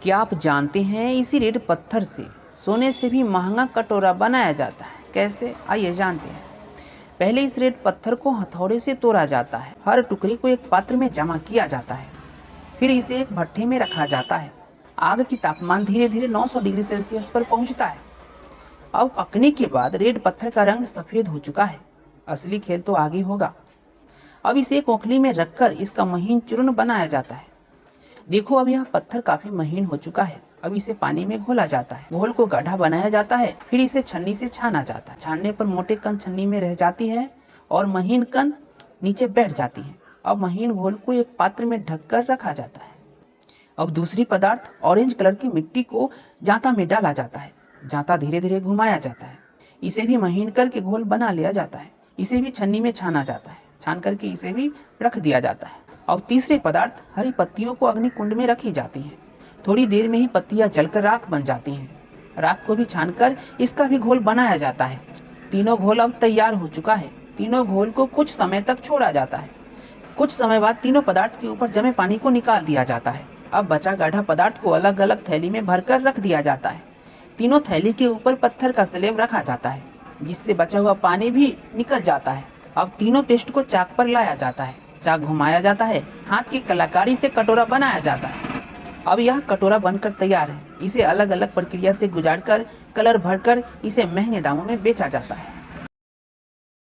क्या आप जानते हैं इसी रेत पत्थर से सोने से भी महंगा कटोरा बनाया जाता है? कैसे, आइए जानते हैं। पहले इस रेत पत्थर को हथौड़े से तोड़ा जाता है। हर टुकड़े को एक पात्र में जमा किया जाता है। फिर इसे एक भट्ठे में रखा जाता है। आग की तापमान धीरे धीरे 900 डिग्री सेल्सियस पर पहुंचता है। अब पकने के बाद रेत पत्थर का रंग सफेद हो चुका है। असली खेल तो आगे होगा। अब इसे एक ओखली में रखकर इसका महीन चूर्ण बनाया जाता है। देखो, अब यह पत्थर काफी महीन हो चुका है। अब इसे पानी में घोला जाता है। घोल को गाढ़ा बनाया जाता है। फिर इसे छन्नी से छाना जाता है। छानने पर मोटे कण छन्नी में रह जाती है और महीन कण नीचे बैठ जाती है। अब महीन घोल को एक पात्र में ढककर रखा जाता है। अब दूसरी पदार्थ ऑरेंज कलर की मिट्टी को जांता में डाला जाता है। जांता धीरे धीरे घुमाया जाता है। इसे भी महीन करके घोल बना लिया जाता है। इसे भी छन्नी में छाना जाता है। छान करके इसे भी रख दिया जाता है। अब तीसरे पदार्थ हरी पत्तियों को अग्नि कुंड में रखी जाती हैं। थोड़ी देर में ही पत्तियां जलकर राख बन जाती हैं। राख को भी छानकर इसका भी घोल बनाया जाता है। तीनों घोल अब तैयार हो चुका है। तीनों घोल को कुछ समय तक छोड़ा जाता है। कुछ समय बाद तीनों पदार्थ के ऊपर जमे पानी को निकाल दिया जाता है। अब बचा गाढ़ा पदार्थ को अलग अलग थैली में भरकर रख दिया जाता है। तीनों थैली के ऊपर पत्थर का स्लेब रखा जाता है, जिससे बचा हुआ पानी भी निकल जाता है। अब तीनों पेस्ट को चाक पर लाया जाता है। चाक घुमाया जाता है। हाथ की कलाकारी से कटोरा बनाया जाता है। अब यह कटोरा बनकर तैयार है। इसे अलग अलग प्रक्रिया से गुजारकर कलर भरकर इसे महंगे दामों में बेचा जाता है।